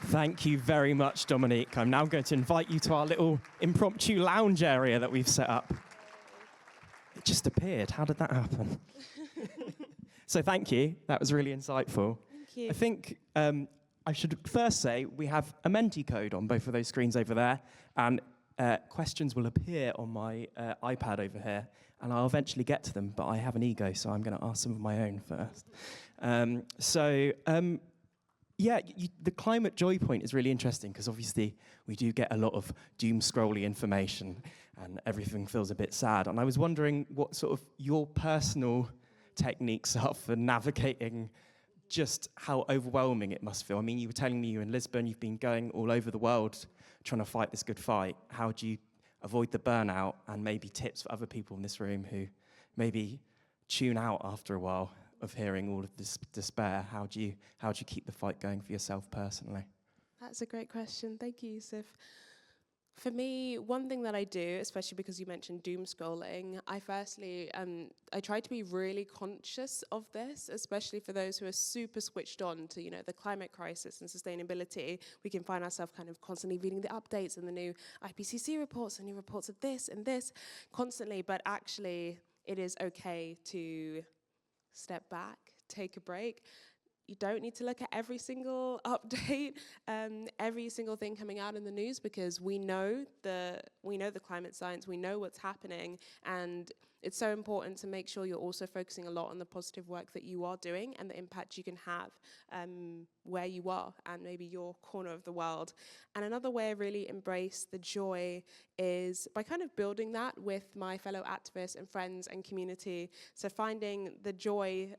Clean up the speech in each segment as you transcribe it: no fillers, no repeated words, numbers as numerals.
Thank you very much, Dominique. I'm now going to invite you to our little impromptu lounge area that we've set up. It just appeared. How did that happen? So thank you. That was really insightful. Thank you. I think I should first say we have a Menti code on both of those screens over there, and questions will appear on my iPad over here, and I'll eventually get to them, but I have an ego, so I'm going to ask some of my own first. The climate joy point is really interesting because obviously we do get a lot of doom-scrolly information and everything feels a bit sad. And I was wondering what sort of your personal techniques are for navigating just how overwhelming it must feel. I mean, you were telling me you're in Lisbon, you've been going all over the world trying to fight this good fight. How do you avoid the burnout, and maybe tips for other people in this room who maybe tune out after a while of hearing all of this despair? How do you keep the fight going for yourself personally? That's a great question. Thank you, Yusuf. For me, one thing that I do, especially because you mentioned doom scrolling, I try to be really conscious of this, especially for those who are super switched on to, the climate crisis and sustainability. We can find ourselves kind of constantly reading the updates and the new IPCC reports and new reports of this and this constantly, but actually it is okay to step back, take a break. You don't need to look at every single update, every single thing coming out in the news, because we know the climate science, we know what's happening, and it's so important to make sure you're also focusing a lot on the positive work that you are doing and the impact you can have where you are and maybe your corner of the world. And another way I really embrace the joy is by kind of building that with my fellow activists and friends and community. So finding the joy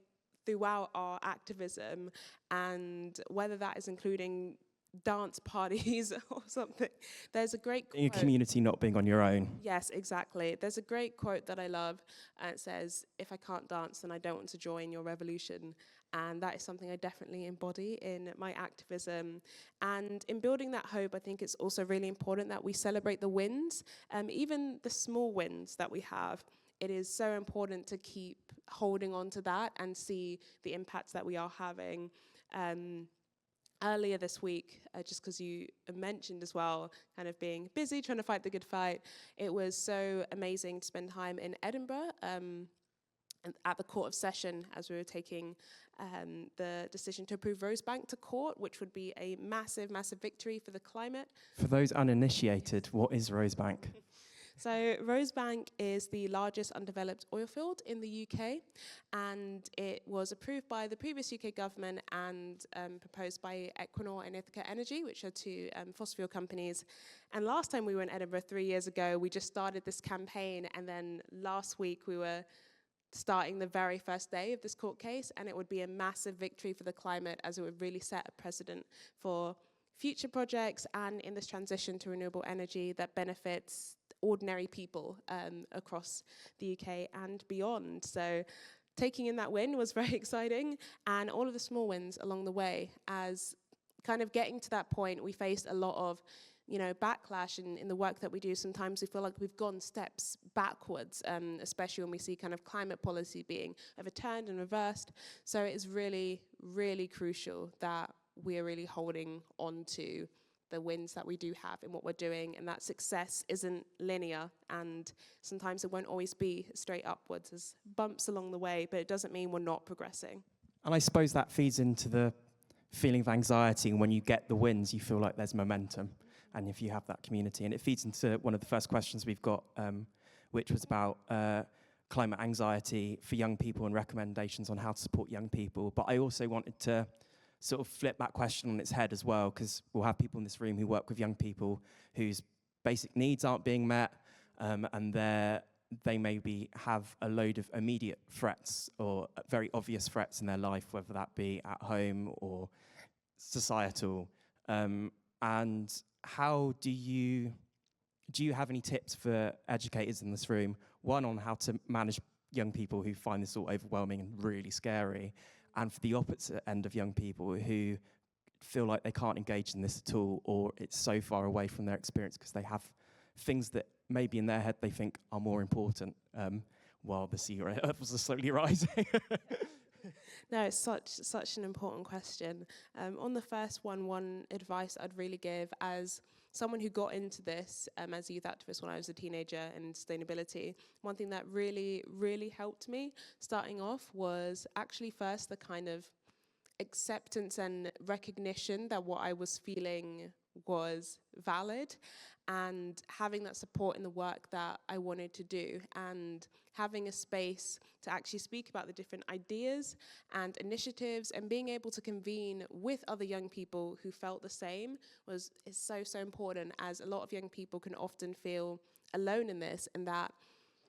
throughout our activism, and whether that is including dance parties or something. There's a great quote. Your community not being on your own. Yes, exactly. There's a great quote that I love, and it says, "If I can't dance, then I don't want to join your revolution." And that is something I definitely embody in my activism. And in building that hope, I think it's also really important that we celebrate the wins, even the small wins that we have. It is so important to keep holding on to that and see the impacts that we are having. Earlier this week, just because you mentioned as well, kind of being busy, trying to fight the good fight, it was so amazing to spend time in Edinburgh at the Court of Session as we were taking the decision to approve Rosebank to court, which would be a massive, massive victory for the climate. For those uninitiated, what is Rosebank? So Rosebank is the largest undeveloped oil field in the UK, and it was approved by the previous UK government and proposed by Equinor and Ithaca Energy, which are two fossil fuel companies. And last time we were in Edinburgh 3 years ago, we just started this campaign, and then last week we were starting the very first day of this court case, and it would be a massive victory for the climate, as it would really set a precedent for future projects and in this transition to renewable energy that benefits ordinary people across the UK and beyond. So taking in that win was very exciting, and all of the small wins along the way. As kind of getting to that point, we faced a lot of backlash in the work that we do. Sometimes we feel like we've gone steps backwards, especially when we see kind of climate policy being overturned and reversed. So it is really, really crucial that we're really holding on to the wins that we do have in what we're doing, and that success isn't linear, and sometimes it won't always be straight upwards. There's bumps along the way, but it doesn't mean we're not progressing. And I suppose that feeds into the feeling of anxiety, and when you get the wins, you feel like there's momentum, and if you have that community. And it feeds into one of the first questions we've got, which was about climate anxiety for young people and recommendations on how to support young people. But I also wanted to sort of flip that question on its head as well, because we'll have people in this room who work with young people whose basic needs aren't being met, and they maybe have a load of immediate threats or very obvious threats in their life, whether that be at home or societal. And how do you have any tips for educators in this room? One, on how to manage young people who find this all overwhelming and really scary, and for the opposite end of young people who feel like they can't engage in this at all, or it's so far away from their experience because they have things that maybe in their head they think are more important while the sea levels are slowly rising. No, it's such an important question. On the first one advice I'd really give as someone who got into this as a youth activist when I was a teenager in sustainability, one thing that really helped me starting off was actually first the kind of acceptance and recognition that what I was feeling was valid, and having that support in the work that I wanted to do, and having a space to actually speak about the different ideas and initiatives, and being able to convene with other young people who felt the same is so important, as a lot of young people can often feel alone in this, and that,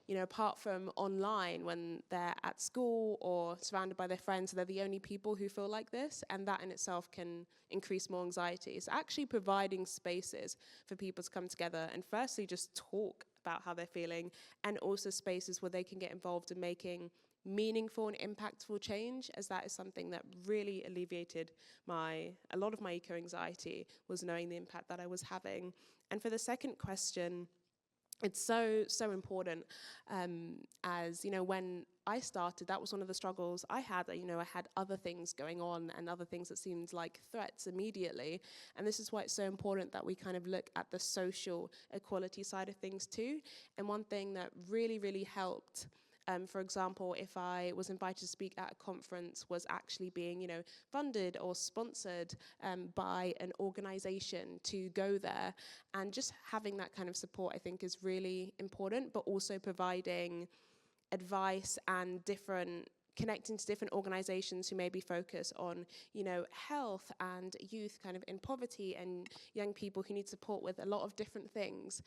you know, apart from online when they're at school or surrounded by their friends, they're the only people who feel like this, and that in itself can increase more anxiety. It's actually providing spaces for people to come together and firstly just talk about how they're feeling, and also spaces where they can get involved in making meaningful and impactful change, as that is something that really alleviated a lot of my eco-anxiety, was knowing the impact that I was having. And for the second question, it's so important, as, you know, when I started, that was one of the struggles I had. You know, I had other things going on and other things that seemed like threats immediately. And this is why it's so important that we kind of look at the social equality side of things too. And one thing that really helped, for example, if I was invited to speak at a conference, was actually being, you know, funded or sponsored by an organization to go there. And just having that kind of support, I think, is really important, but also providing advice and connecting to different organizations who maybe focus on, you know, health and youth kind of in poverty, and young people who need support with a lot of different things,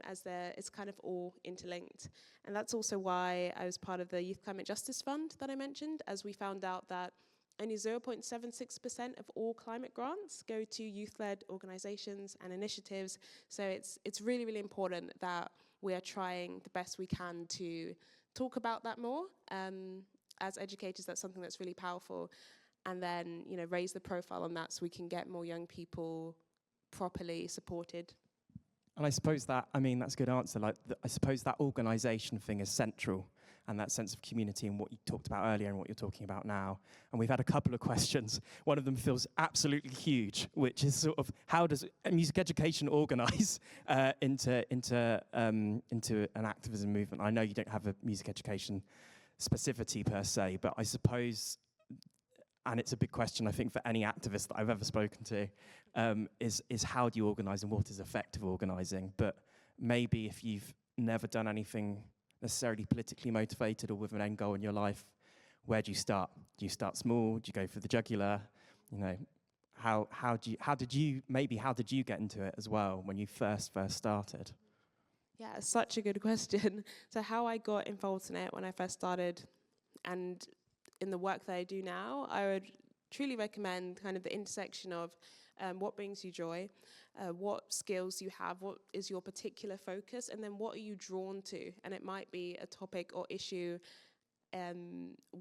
as it's kind of all interlinked. And that's also why I was part of the Youth Climate Justice Fund that I mentioned, as we found out that only 0.76% of all climate grants go to youth-led organizations and initiatives. So it's really important that we are trying the best we can to talk about that more. As educators, that's something that's really powerful. And then, you know, raise the profile on that so we can get more young people properly supported. And I suppose that, I mean, that's a good answer. Like, I suppose that organisation thing is central, and that sense of community and what you talked about earlier and what you're talking about now. And we've had a couple of questions. One of them feels absolutely huge, which is sort of, how does music education organise into an activism movement? I know you don't have a music education specificity per se, but I suppose, and it's a big question I think for any activist that I've ever spoken to, is how do you organise and what is effective organising? But maybe if you've never done anything necessarily politically motivated or with an end goal in your life, where do you start? Do you start small? Do you go for the jugular? You know, how did you get into it as well when you first started? Yeah, such a good question. So how I got involved in it when I first started, and in the work that I do now, I would truly recommend kind of the intersection of what brings you joy, what skills you have, what is your particular focus, and then what are you drawn to? And it might be a topic or issue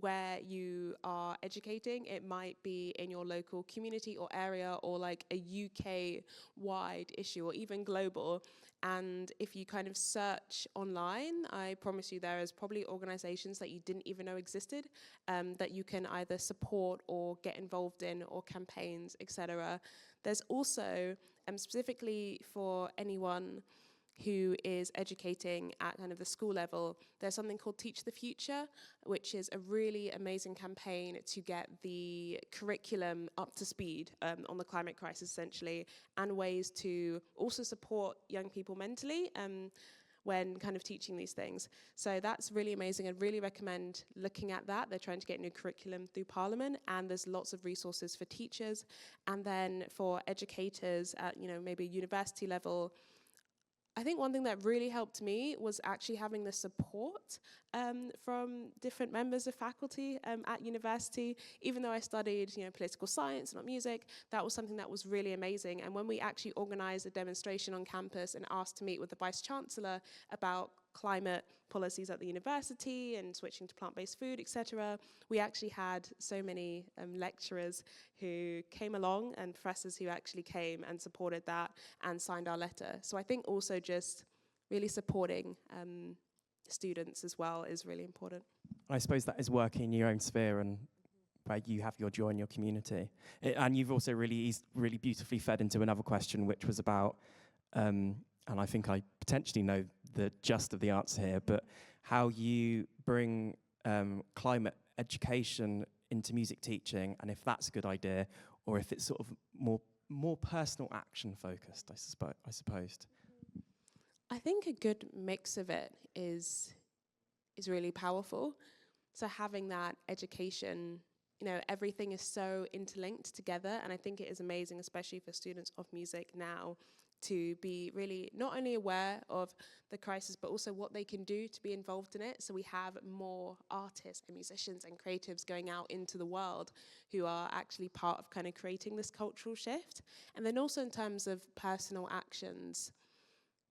where you are educating. It might be in your local community or area, or like a UK-wide issue, or even global. And if you kind of search online, I promise you there is probably organizations that you didn't even know existed, that you can either support or get involved in, or campaigns, etc. There's also, specifically for anyone who is educating at kind of the school level, there's something called Teach the Future, which is a really amazing campaign to get the curriculum up to speed on the climate crisis, essentially, and ways to also support young people mentally when kind of teaching these things. So that's really amazing. I'd really recommend looking at that. They're trying to get new curriculum through Parliament, and there's lots of resources for teachers. And then for educators at, you know, maybe university level, I think one thing that really helped me was actually having the support from different members of faculty at university. Even though I studied, you know, political science, not music, that was something that was really amazing. And when we actually organized a demonstration on campus and asked to meet with the Vice Chancellor about climate policies at the university and switching to plant-based food, etc., we actually had so many lecturers who came along and professors who actually came and supported that and signed our letter. So I think also just really supporting students as well is really important. I suppose that is working in your own sphere and where you have your joy in your community. And you've also really beautifully fed into another question, which was about, and I think I potentially know the gist of the answer here, but how you bring climate education into music teaching, and if that's a good idea, or if it's sort of more personal action focused, I suppose. I think a good mix of it is really powerful. So having that education, everything is so interlinked together, and I think it is amazing, especially for students of music now, to be really not only aware of the crisis, but also what they can do to be involved in it. So we have more artists and musicians and creatives going out into the world who are actually part of kind of creating this cultural shift. And then also in terms of personal actions,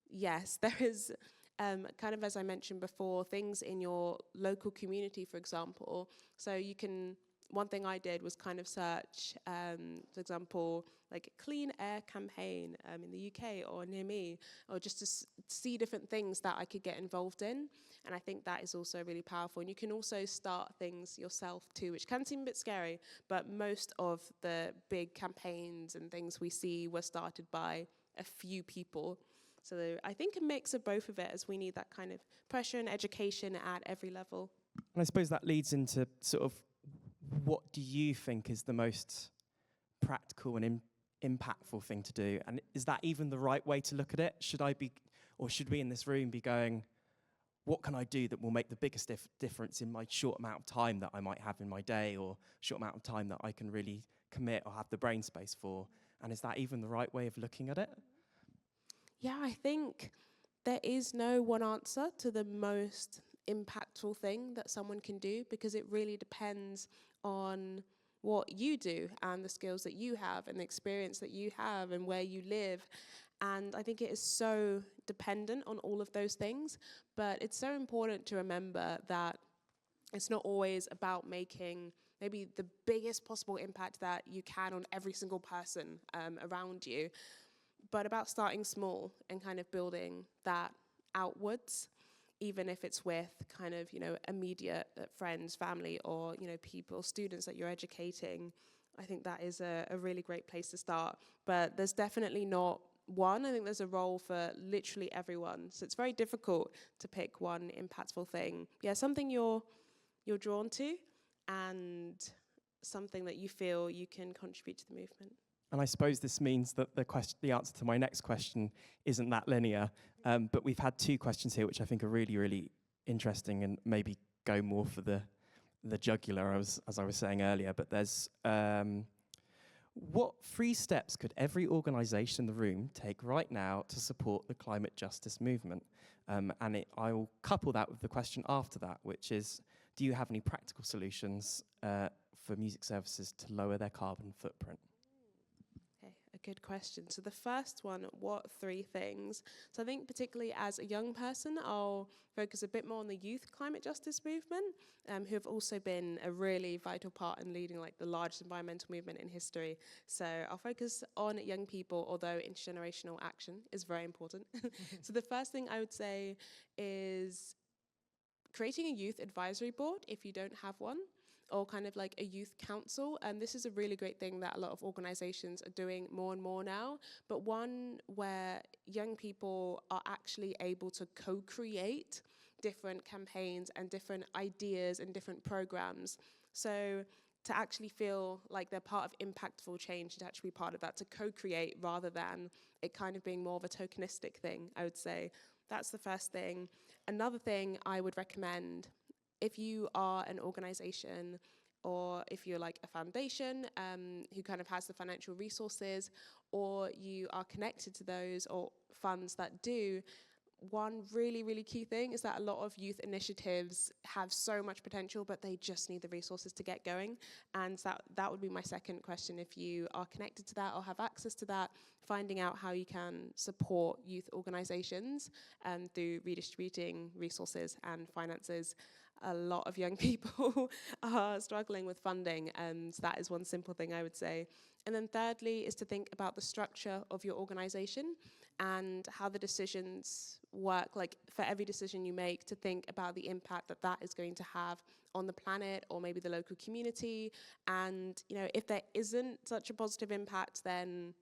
yes, there is kind of, as I mentioned before, things in your local community, for example. So you can, one thing I did was kind of search, for example, like a clean air campaign in the UK or near me, or just to see different things that I could get involved in. And I think that is also really powerful. And you can also start things yourself too, which can seem a bit scary, but most of the big campaigns and things we see were started by a few people. So I think a mix of both of it, as we need that kind of pressure and education at every level. And I suppose that leads into sort of, what do you think is the most practical and impactful thing to do? And is that even the right way to look at it? Should we in this room be going, what can I do that will make the biggest difference in my short amount of time that I might have in my day, or short amount of time that I can really commit or have the brain space for? And is that even the right way of looking at it? Yeah, I think there is no one answer to the most impactful thing that someone can do, because it really depends on what you do and the skills that you have and the experience that you have and where you live. And I think it is so dependent on all of those things, but it's so important to remember that it's not always about making maybe the biggest possible impact that you can on every single person around you, but about starting small and kind of building that outwards, even if it's with kind of, immediate friends, family, or, people, students that you're educating. I think that is a really great place to start. But there's definitely not one. I think there's a role for literally everyone. So it's very difficult to pick one impactful thing. Yeah, something you're drawn to and something that you feel you can contribute to the movement. And I suppose this means that the answer to my next question isn't that linear, but we've had two questions here which I think are really, really interesting and maybe go more for the jugular, as I was saying earlier. But there's, what 3 steps could every organisation in the room take right now to support the climate justice movement? I will couple that with the question after that, which is, do you have any practical solutions for music services to lower their carbon footprint? A good question. So the first one, what 3 things? So I think particularly as a young person, I'll focus a bit more on the youth climate justice movement, who have also been a really vital part in leading like the largest environmental movement in history. So I'll focus on young people, although intergenerational action is very important. So the first thing I would say is creating a youth advisory board if you don't have one, or kind of like a youth council. And this is a really great thing that a lot of organizations are doing more and more now, but one where young people are actually able to co-create different campaigns and different ideas and different programs. So to actually feel like they're part of impactful change, to actually be part of that, to co-create rather than it kind of being more of a tokenistic thing, I would say. That's the first thing. Another thing I would recommend, if you are an organization or if you're like a foundation who kind of has the financial resources, or you are connected to those or funds that do, one really, really key thing is that a lot of youth initiatives have so much potential, but they just need the resources to get going. And that would be my second question. If you are connected to that or have access to that, finding out how you can support youth organizations through redistributing resources and finances. A lot of young people are struggling with funding, and so that is one simple thing I would say. And then thirdly is to think about the structure of your organization and how the decisions work, like for every decision you make, to think about the impact that that is going to have on the planet or maybe the local community. And, if there isn't such a positive impact, then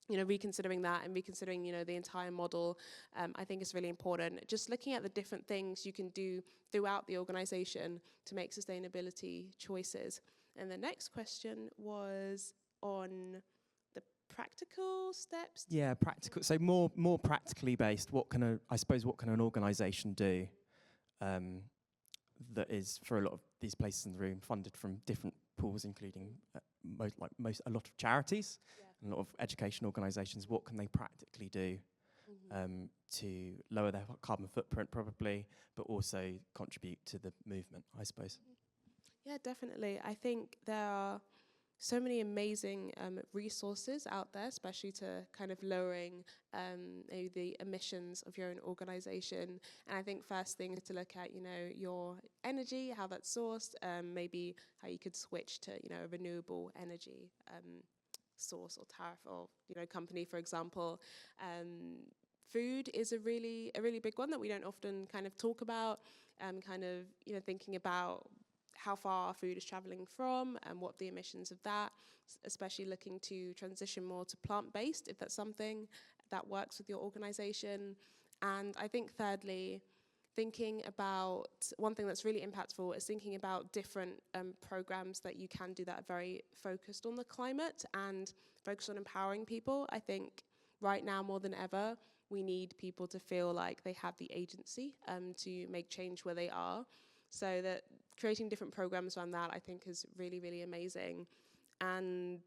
reconsidering that and reconsidering, the entire model, I think is really important. Just looking at the different things you can do throughout the organization to make sustainability choices. And the next question was on the practical steps. Yeah, practical. So more practically based. What can an organisation do that is, for a lot of these places in the room, funded from different pools, including a lot of charities, and a lot of education organisations? What can they practically do to lower their carbon footprint, probably, but also contribute to the movement, I suppose? Yeah, definitely. I think there are so many amazing resources out there, especially to kind of lowering the emissions of your own organization. And I think first thing is to look at, your energy, how that's sourced, maybe how you could switch to, a renewable energy source or tariff or, company, for example. Food is a really big one that we don't often kind of talk about, thinking about how far our food is traveling from and what the emissions of that, especially looking to transition more to plant-based, if that's something that works with your organization. And I think thirdly, thinking about one thing that's really impactful is thinking about different programs that you can do that are very focused on the climate and focused on empowering people. I think right now more than ever, we need people to feel like they have the agency to make change where they are. So that creating different programs around that, I think, is really, really amazing. And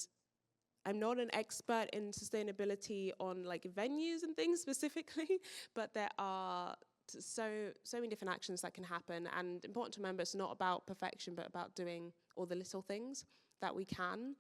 I'm not an expert in sustainability on like venues and things specifically, but there are so many different actions that can happen. And important to remember, it's not about perfection, but about doing all the little things that we can.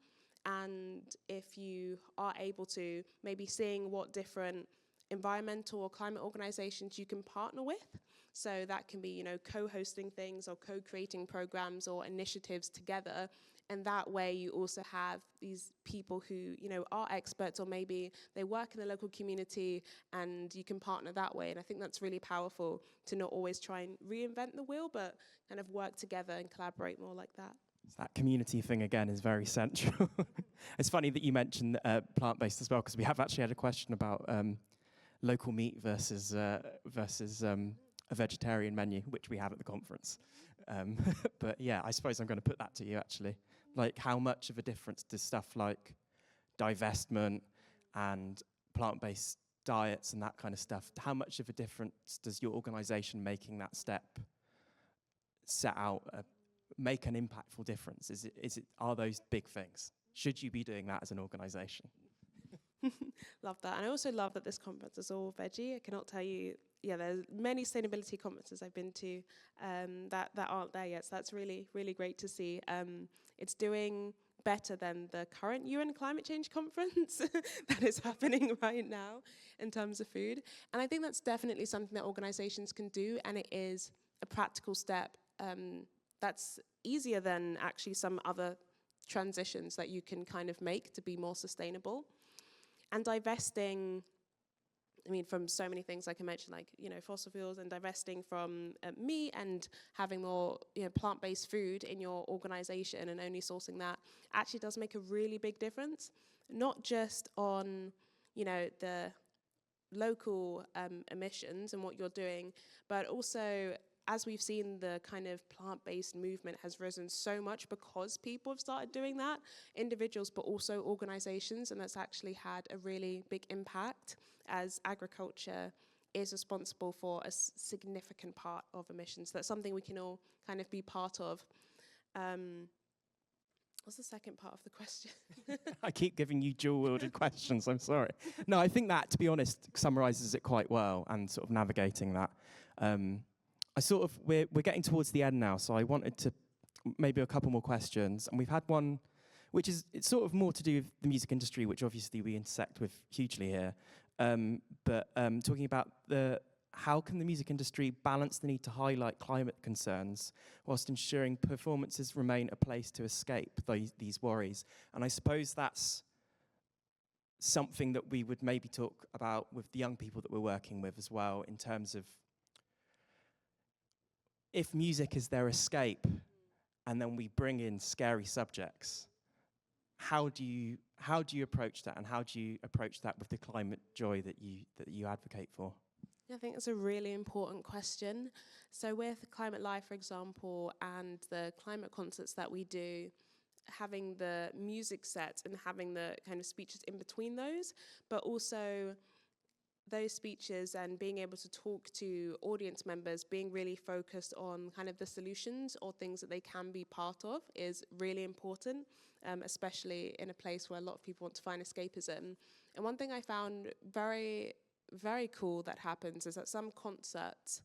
And if you are able to, maybe seeing what different environmental or climate organizations you can partner with. So that can be, co-hosting things or co-creating programs or initiatives together. And that way you also have these people who, are experts, or maybe they work in the local community, and you can partner that way. And I think that's really powerful, to not always try and reinvent the wheel, but kind of work together and collaborate more like that. So that community thing, again, is very central. It's funny that you mentioned plant-based as well, because we have actually had a question about local meat versus a vegetarian menu, which we have at the conference. But yeah, I suppose I'm going to put that to you, actually. Like, how much of a difference does stuff like divestment and plant-based diets and that kind of stuff, how much of a difference does your organisation making that step set out make an impactful difference? Are those big things? Should you be doing that as an organisation? Love that. And I also love that this conference is all veggie. I cannot tell you, there's many sustainability conferences I've been to that aren't there yet. So that's really, really great to see. It's doing better than the current UN climate change conference that is happening right now in terms of food. And I think that's definitely something that organizations can do, and it is a practical step that's easier than actually some other transitions that you can kind of make to be more sustainable. And divesting, from so many things, like I mentioned, like, fossil fuels, and divesting from meat and having more, plant-based food in your organization and only sourcing that actually does make a really big difference, not just on, the local emissions and what you're doing, but also, as we've seen, the kind of plant-based movement has risen so much because people have started doing that, individuals, but also organizations, and that's actually had a really big impact, as agriculture is responsible for a significant part of emissions. That's something we can all kind of be part of. What's the second part of the question? I keep giving you dual-wielded questions, I'm sorry. No, I think that, to be honest, summarizes it quite well, and sort of navigating that. We're getting towards the end now, so I wanted to maybe a couple more questions. And we've had one, which is, it's sort of more to do with the music industry, which obviously we intersect with hugely here. But talking about how can the music industry balance the need to highlight climate concerns whilst ensuring performances remain a place to escape these worries? And I suppose that's something that we would maybe talk about with the young people that we're working with as well, in terms of if music is their escape and then we bring in scary subjects, how do you approach that, and how do you approach that with the climate joy that you advocate for? I think it's a really important question. So with Climate Live, for example, and the climate concerts that we do, having the music set and having the kind of speeches in between those, but also those speeches and being able to talk to audience members, being really focused on kind of the solutions or things that they can be part of is really important, especially in a place where a lot of people want to find escapism. And one thing I found very, very cool that happens is that some concerts,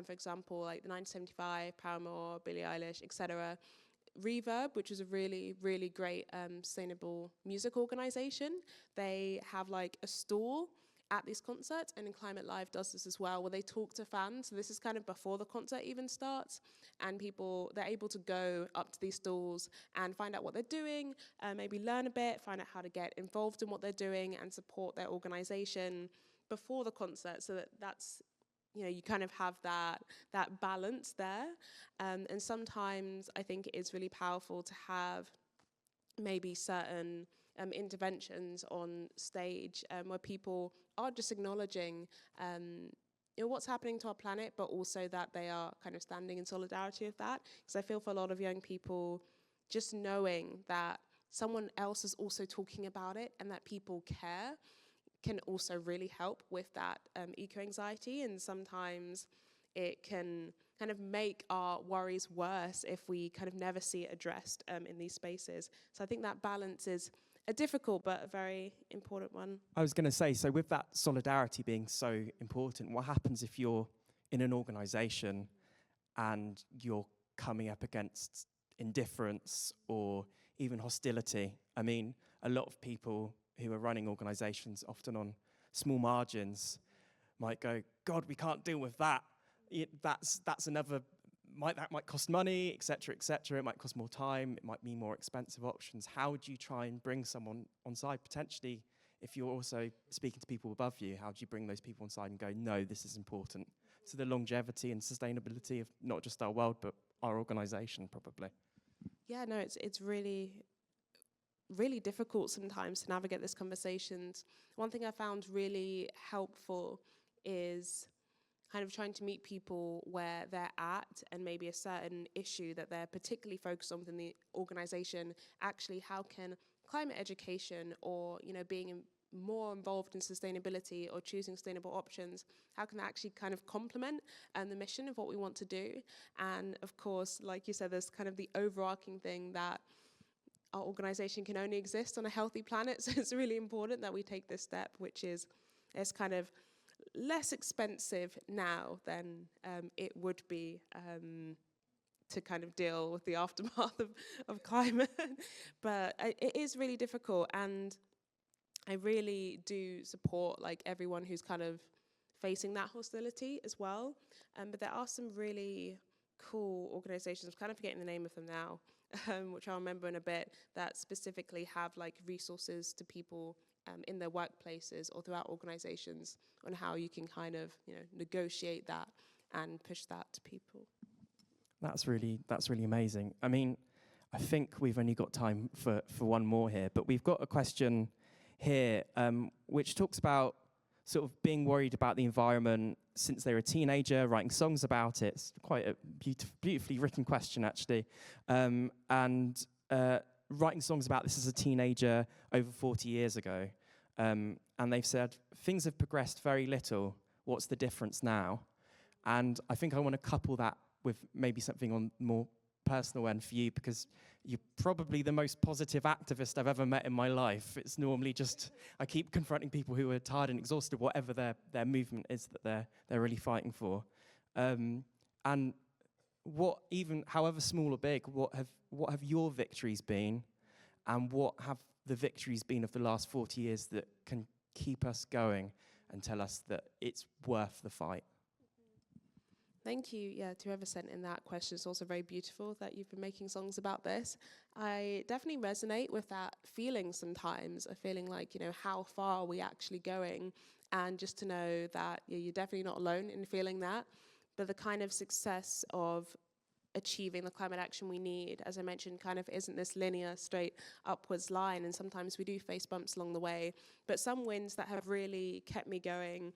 for example, like the 1975, Paramore, Billie Eilish, etc., Reverb, which is a really, really great sustainable music organization, they have like a stall at these concerts, and in Climate Live does this as well, where they talk to fans. So this is kind of before the concert even starts, and they're able to go up to these stalls and find out what they're doing, maybe learn a bit, find out how to get involved in what they're doing and support their organization before the concert, so that's, you know, you kind of have that balance there. And sometimes I think it is really powerful to have maybe certain interventions on stage where people are just acknowledging you know, what's happening to our planet, but also that they are kind of standing in solidarity with that. Because I feel for a lot of young people, just knowing that someone else is also talking about it and that people care can also really help with that eco-anxiety. And sometimes it can kind of make our worries worse if we kind of never see it addressed in these spaces. So I think that balance is a difficult but a very important one. I was going to say, so with that solidarity being so important, what happens if you're in an organization and you're coming up against indifference or even hostility? I mean, a lot of people who are running organizations, often on small margins, might go, God, we can't deal with that. That's another, that might cost money, et cetera, et cetera. It might cost more time. It might mean more expensive options. How do you try and bring someone on side? Potentially, if you're also speaking to people above you, how do you bring those people on side and go, no, this is important to the longevity and sustainability of not just our world, but our organization, probably? Yeah, no, it's really, really difficult sometimes to navigate these conversations. One thing I found really helpful is kind of trying to meet people where they're at, and maybe a certain issue that they're particularly focused on within the organization. Actually, how can climate education, or, you know, being more involved in sustainability or choosing sustainable options, how can that actually kind of complement the mission of what we want to do? And of course, like you said, there's kind of the overarching thing that our organization can only exist on a healthy planet. So it's really important that we take this step, which is, it's kind of less expensive now than it would be to kind of deal with the aftermath of climate. But it is really difficult, and I really do support like everyone who's kind of facing that hostility as well. But there are some really cool organizations, I'm kind of forgetting the name of them now, which I'll remember in a bit, that specifically have like resources to people in their workplaces or throughout organizations on how you can kind of, you know, negotiate that and push that to people. That's really amazing. I mean, I think we've only got time for one more here, but we've got a question here which talks about sort of being worried about the environment since they were a teenager, writing songs about it. It's quite a beautifully written question, actually. And writing songs about this as a teenager over 40 years ago. And they've said, things have progressed very little. What's the difference now? And I think I want to couple that with maybe something on more personal end for you, because you're probably the most positive activist I've ever met in my life. It's normally just, I keep confronting people who are tired and exhausted, whatever their movement is that they're really fighting for. And what, even however small or big, what have your victories been, and what have the victories been of the last 40 years that can keep us going and tell us that it's worth the fight? Thank you, to whoever sent in that question. It's also very beautiful that you've been making songs about this. I definitely resonate with that feeling sometimes, of feeling like, how far are we actually going? And just to know that you're definitely not alone in feeling that. But the kind of success of achieving the climate action we need, as I mentioned, kind of isn't this linear, straight upwards line. And sometimes we do face bumps along the way. But some wins that have really kept me going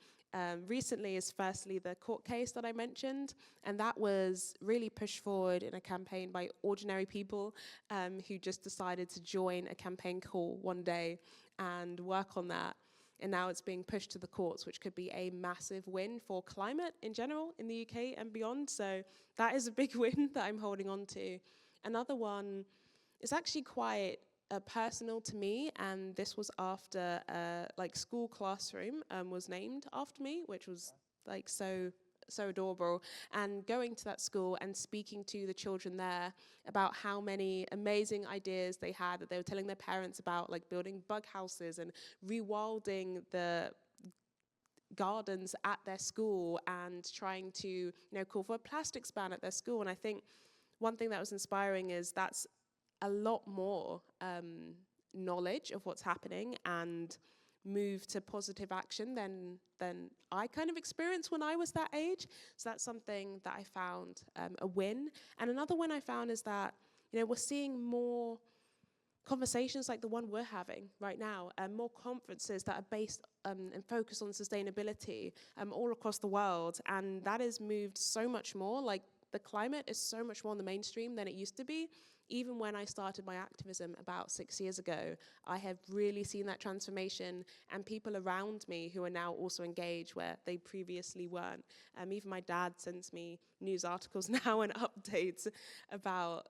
recently is firstly the court case that I mentioned. And that was really pushed forward in a campaign by ordinary people who just decided to join a campaign call one day and work on that. And now it's being pushed to the courts, which could be a massive win for climate in general in the UK and beyond. So that is a big win that I'm holding on to. Another one is actually quite personal to me, and this was after school classroom was named after me, which was like so adorable. And going to that school and speaking to the children there about how many amazing ideas they had that they were telling their parents about, like building bug houses and rewilding the gardens at their school and trying to call for a plastics ban at their school. And I think one thing that was inspiring is that's a lot more knowledge of what's happening and move to positive action than I kind of experienced when I was that age. So that's something that I found a win. And another win I found is that we're seeing more conversations like the one we're having right now, and more conferences that are based and focus on sustainability all across the world. And that has moved so much more. Like, the climate is so much more in the mainstream than it used to be. Even when I started my activism about 6 years ago, I have really seen that transformation, and people around me who are now also engaged where they previously weren't. Even my dad sends me news articles now and updates about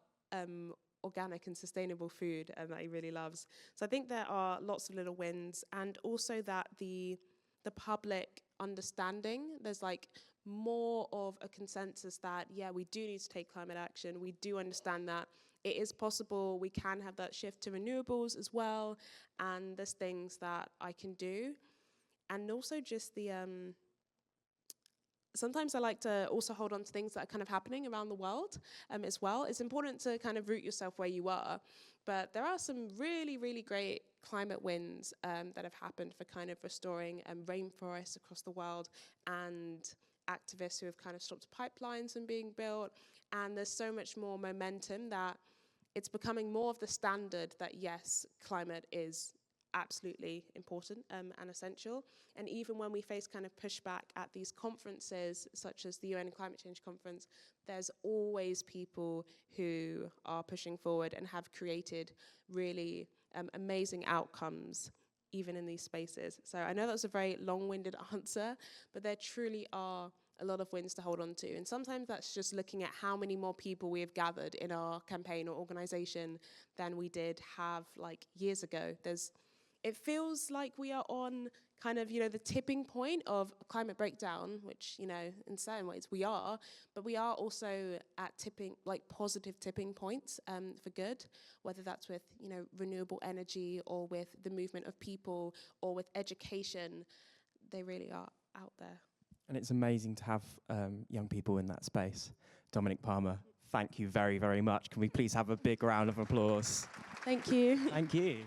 organic and sustainable food that he really loves. So I think there are lots of little wins, and also that the public understanding, there's like more of a consensus that, we do need to take climate action. We do understand that it is possible. We can have that shift to renewables as well. And there's things that I can do. And also just the, sometimes I like to also hold on to things that are kind of happening around the world as well. It's important to kind of root yourself where you are. But there are some really, really great climate wins that have happened for kind of restoring rainforests across the world, and activists who have kind of stopped pipelines from being built. And there's so much more momentum that it's becoming more of the standard that, yes, climate is absolutely important and essential. And even when we face kind of pushback at these conferences, such as the UN Climate Change Conference, there's always people who are pushing forward and have created really amazing outcomes even in these spaces. So I know that was a very long-winded answer, but there truly are a lot of wins to hold on to. And sometimes that's just looking at how many more people we have gathered in our campaign or organization than we did have like years ago. It feels like we are on kind of, the tipping point of climate breakdown, which, in certain ways we are, but we are also at positive tipping points for good, whether that's with, renewable energy or with the movement of people or with education. They really are out there. And it's amazing to have young people in that space. Dominic Palmer, thank you very, very much. Can we please have a big round of applause? Thank you. Thank you.